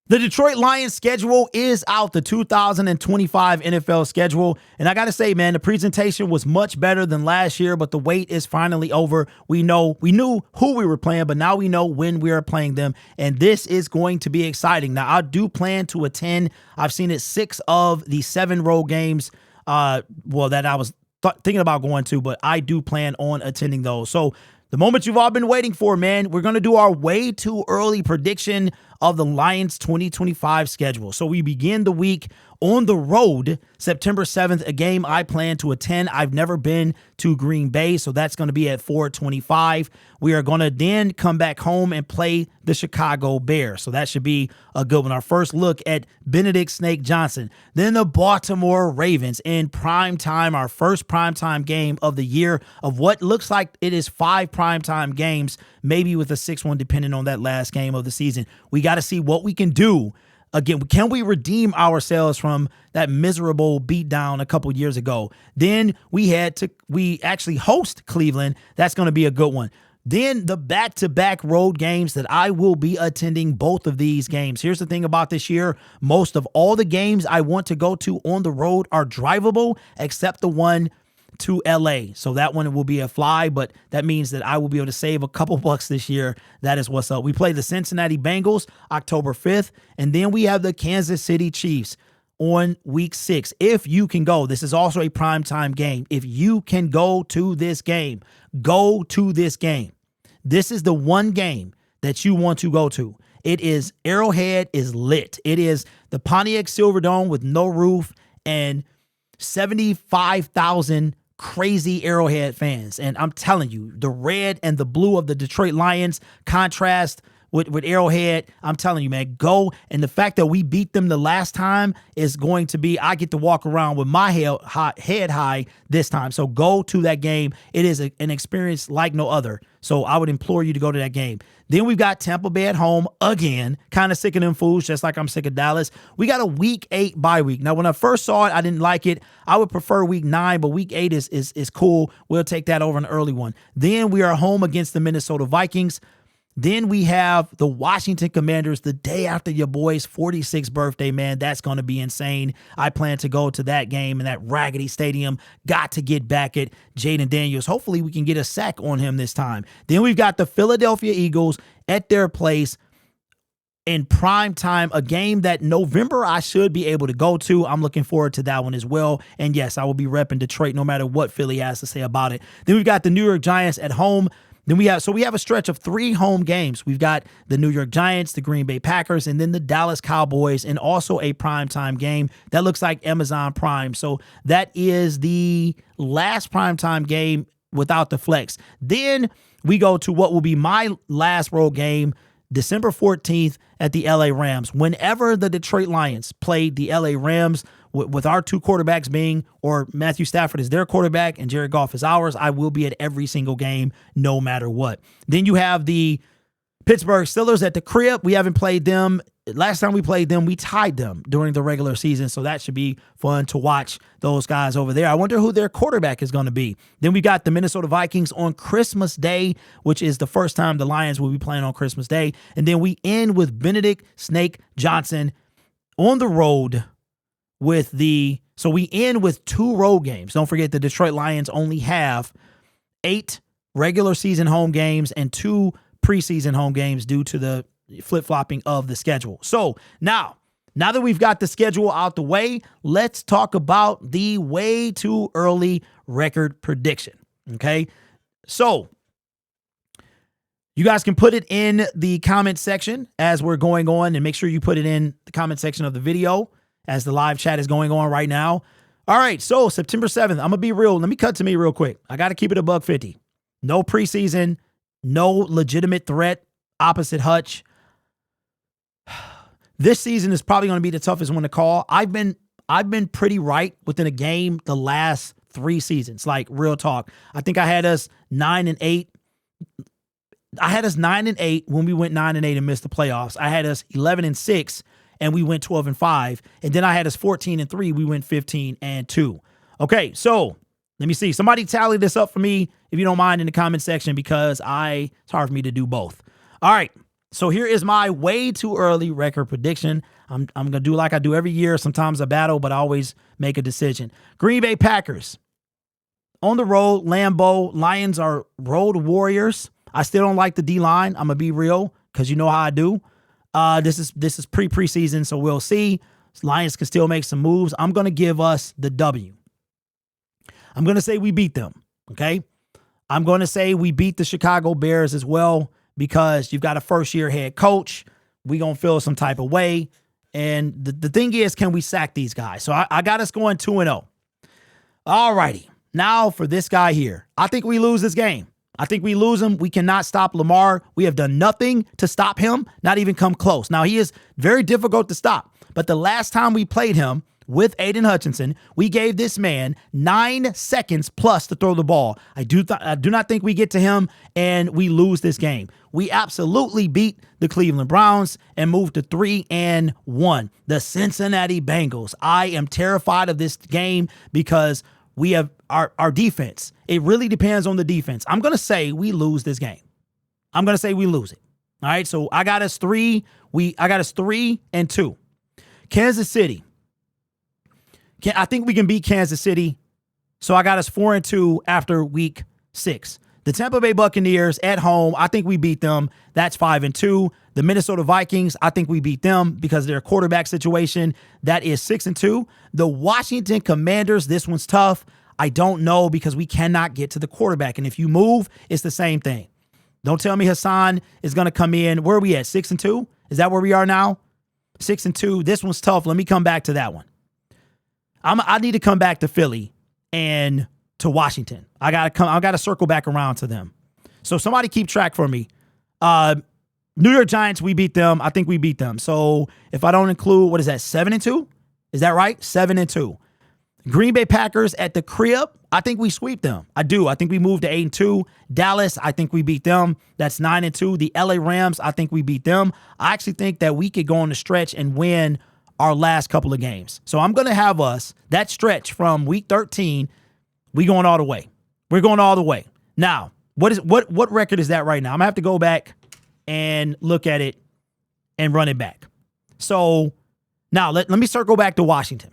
The Detroit Lions schedule is out, the 2025 NFL schedule. And I got to say, man, the presentation was much better than last year, but the wait is finally over. We knew who we were playing, but now we know when we are playing them. And this is going to be exciting. Now, I do plan to attend. I've seen it 6 of the 7 road games, that I was thinking about going to, but I do plan on attending those. So the moment you've all been waiting for, man, we're going to do our way too early prediction of the Lions 2025 schedule. So we begin the week on the road, September 7th, a game I plan to attend. I've never been to Green Bay, so that's going to be at 4:25. We are going to then come back home and play the Chicago Bears. So that should be a good one. Our first look at Benedict Snake Johnson. Then the Baltimore Ravens in prime time, our first primetime game of the year of what looks like it is 5 primetime games, maybe with a 6th one depending on that last game of the season. We got to see what we can do. Again, can we redeem ourselves from that miserable beatdown a couple years ago? Then we actually host Cleveland. That's going to be a good one. Then the back-to-back road games that I will be attending both of these games. Here's the thing about this year. Most of all the games I want to go to on the road are drivable, except the one to LA. So that one will be a fly, but that means that I will be able to save a couple bucks this year. That is what's up. We play the Cincinnati Bengals October 5th, and then we have the Kansas City Chiefs on week 6. If you can go, this is also a primetime game. If you can go to this game, go to this game. This is the one game that you want to go to. It is Arrowhead is lit. It is the Pontiac Silverdome with no roof and 75,000 crazy Arrowhead fans. And I'm telling you, the red and the blue of the Detroit Lions contrast with Arrowhead. I'm telling you, man, go. And the fact that we beat them the last time is going to be, I get to walk around with my head high this time. So go to that game. It is an experience like no other. So I would implore you to go to that game. Then we've got Tampa Bay at home again. Kind of sick of them fools, just like I'm sick of Dallas. We got a week 8 bye week. Now, when I first saw it, I didn't like it. I would prefer week 9, but week 8 is cool. We'll take that over an early one. Then we are home against the Minnesota Vikings. Then we have the Washington Commanders the day after your boy's 46th birthday, man. That's going to be insane. I plan to go to that game in that raggedy stadium. Got to get back at Jaden Daniels. Hopefully we can get a sack on him this time. Then we've got the Philadelphia Eagles at their place in prime time, a game that November I should be able to go to. I'm looking forward to that one as well. And yes, I will be repping Detroit no matter what Philly has to say about it. Then we've got the New York Giants at home. Then we have a stretch of 3 home games. We've got the New York Giants, the Green Bay Packers, and then the Dallas Cowboys, and also a primetime game that looks like Amazon Prime. So that is the last primetime game without the flex. Then we go to what will be my last road game, December 14th at the LA Rams. Whenever the Detroit Lions played the LA Rams, with our 2 quarterbacks being, or Matthew Stafford is their quarterback and Jared Goff is ours, I will be at every single game no matter what. Then you have the Pittsburgh Steelers at the crib. We haven't played them. Last time we played them, we tied them during the regular season, so that should be fun to watch those guys over there. I wonder who their quarterback is going to be. Then we got the Minnesota Vikings on Christmas Day, which is the first time the Lions will be playing on Christmas Day. And then we end with Benedict Snake Johnson on the road so we end with 2 road games. Don't forget the Detroit Lions only have 8 regular season home games and 2 preseason home games due to the flip-flopping of the schedule. So now that we've got the schedule out the way, let's talk about the way too early record prediction. Okay. So you guys can put it in the comment section as we're going on, and make sure you put it in the comment section of the video as the live chat is going on right now. All right, so September 7th, I'm going to be real. Let me cut to me real quick. I got to keep it $150. No preseason, no legitimate threat opposite Hutch. This season is probably going to be the toughest one to call. I've been pretty right within a game the last 3 seasons, like real talk. I think I had us 9-8. I had us 9-8 when we went 9-8 and missed the playoffs. I had us 11-6 and we went 12-5. And then I had us 14-3. We went 15-2. Okay, so let me see. Somebody tally this up for me, if you don't mind, in the comment section, because it's hard for me to do both. All right. So here is my way too early record prediction. I'm going to do like I do every year. Sometimes I battle, but I always make a decision. Green Bay Packers. On the road, Lambeau. Lions are road warriors. I still don't like the D-line. I'm going to be real because you know how I do. This is preseason, so we'll see. Lions can still make some moves. I'm going to give us the W. I'm going to say we beat them, okay? I'm going to say we beat the Chicago Bears as well because you've got a first-year head coach. We're going to feel some type of way. And the thing is, can we sack these guys? So I got us going 2-0. All righty. Now for this guy here. I think we lose this game. I think we lose him. We cannot stop Lamar. We have done nothing to stop him, not even come close. Now, he is very difficult to stop. But the last time we played him with Aiden Hutchinson, we gave this man 9 seconds plus to throw the ball. I do not think we get to him and we lose this game. We absolutely beat the Cleveland Browns and moved to 3-1. The Cincinnati Bengals. I am terrified of this game because we have our defense. It really depends on the defense. I'm going to say we lose this game. I'm going to say we lose it. All right, so I got us 3. I got us 3-2. Kansas City. I think we can beat Kansas City. So I got us 4-2 after week 6. The Tampa Bay Buccaneers at home, I think we beat them. That's 5-2. The Minnesota Vikings, I think we beat them because of their quarterback situation. That is 6-2. The Washington Commanders, this one's tough. I don't know because we cannot get to the quarterback. And if you move, it's the same thing. Don't tell me Hassan is going to come in. Where are we at? 6-2? Is that where we are now? 6-2. This one's tough. Let me come back to that one. I need to come back to Philly and to Washington. I gotta circle back around to them. So somebody keep track for me. New York Giants, we beat them. I think we beat them. So if I don't include, what is that, 7-2? Is that right? 7-2. Green Bay Packers at the crib, I think we sweep them. I do. I think we moved to 8-2. Dallas, I think we beat them. That's 9-2. The LA Rams, I think we beat them. I actually think that we could go on the stretch and win our last couple of games. So I'm going to have us, that stretch from week 13, we going all the way. We're going all the way. Now, what record is that right now? I'm going to have to go back and look at it and run it back. So now let me circle back to Washington.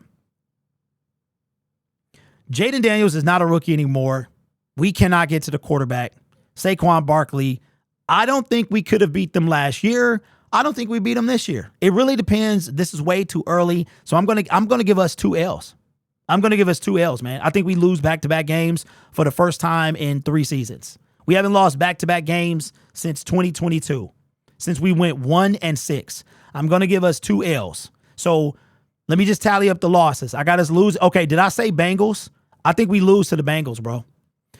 Jaden Daniels is not a rookie anymore. We cannot get to the quarterback. Saquon Barkley, I don't think we could have beat them last year. I don't think we beat them this year. It really depends. This is way too early. So I'm gonna give us 2 L's. I'm gonna give us 2 L's, man. I think we lose back-to-back games for the first time in 3 seasons. We haven't lost back-to-back games since 2022, since we went 1-6. I'm gonna give us 2 L's. So let me just tally up the losses. I got us lose. Okay, did I say Bengals? I think we lose to the Bengals, bro.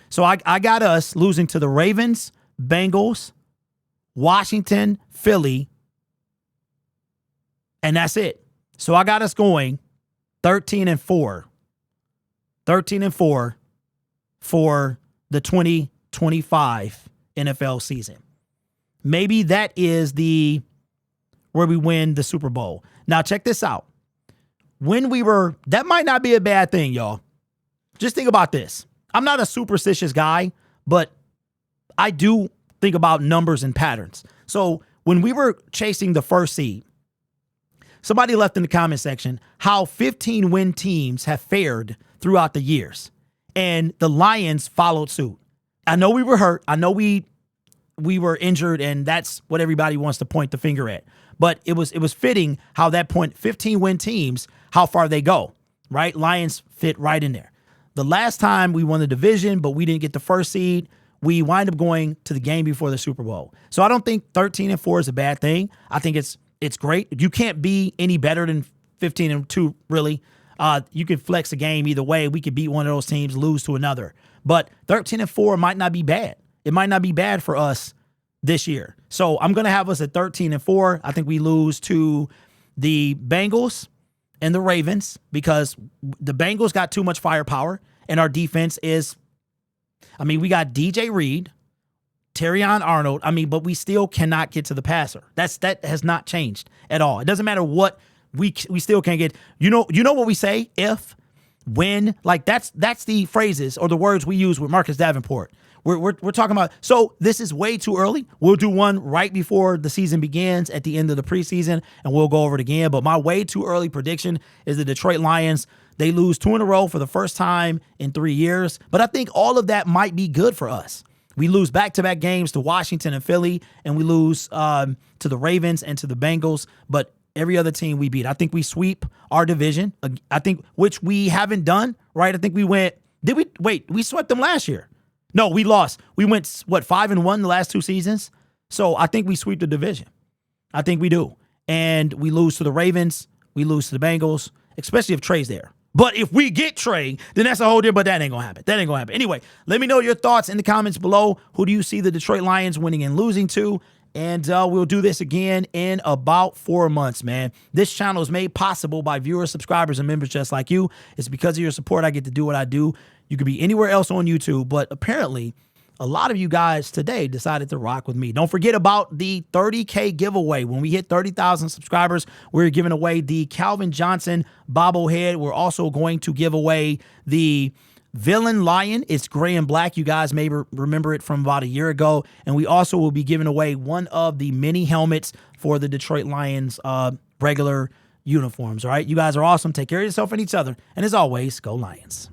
So I got us losing to the Ravens, Bengals, Washington, Philly, and that's it. So I got us going 13-4. 13-4 for the 2025 NFL season. Maybe that is where we win the Super Bowl. Now check this out. That might not be a bad thing, y'all. Just think about this. I'm not a superstitious guy, but I do think about numbers and patterns. So when we were chasing the first seed, somebody left in the comment section how 15-win teams have fared throughout the years. And the Lions followed suit. I know we were hurt. I know we were injured, and that's what everybody wants to point the finger at. But it was fitting how that point, 15-win teams, how far they go, right? Lions fit right in there. The last time we won the division, but we didn't get the first seed, we wind up going to the game before the Super Bowl. So I don't think 13-4 is a bad thing. I think it's great. You can't be any better than 15-2, really. You can flex a game either way. We could beat one of those teams, lose to another. But 13-4 might not be bad. It might not be bad for us this year. So I'm going to have us at 13-4. I think we lose to the Bengals and the Ravens because the Bengals got too much firepower and our defense is, we got DJ Reed, Terrion Arnold, but we still cannot get to the passer. That has not changed at all. It doesn't matter what we still can't get. You know what we say? If, when, like that's the phrases or the words we use with Marcus Davenport. We're talking about, so this is way too early. We'll do one right before the season begins at the end of the preseason, and we'll go over it again. But my way too early prediction is the Detroit Lions. They lose 2 in a row for the first time in 3 years. But I think all of that might be good for us. We lose back-to-back games to Washington and Philly, and we lose to the Ravens and to the Bengals. But every other team we beat, I think we sweep our division. I think, which we haven't done, right? I think we went, we swept them last year. No, we lost. We went, 5-1 the last 2 seasons? So I think we sweep the division. I think we do. And we lose to the Ravens. We lose to the Bengals, especially if Trey's there. But if we get Trey, then that's a whole different, but that ain't going to happen. That ain't going to happen. Anyway, let me know your thoughts in the comments below. Who do you see the Detroit Lions winning and losing to? And we'll do this again in about 4 months, man. This channel is made possible by viewers, subscribers, and members just like you. It's because of your support I get to do what I do. You could be anywhere else on YouTube, but apparently a lot of you guys today decided to rock with me. Don't forget about the 30K giveaway. When we hit 30,000 subscribers, we're giving away the Calvin Johnson bobblehead. We're also going to give away the Villain Lion. It's gray and black. You guys may remember it from about a year ago. And we also will be giving away one of the mini helmets for the Detroit Lions regular uniforms. All right. You guys are awesome. Take care of yourself and each other. And as always, go Lions.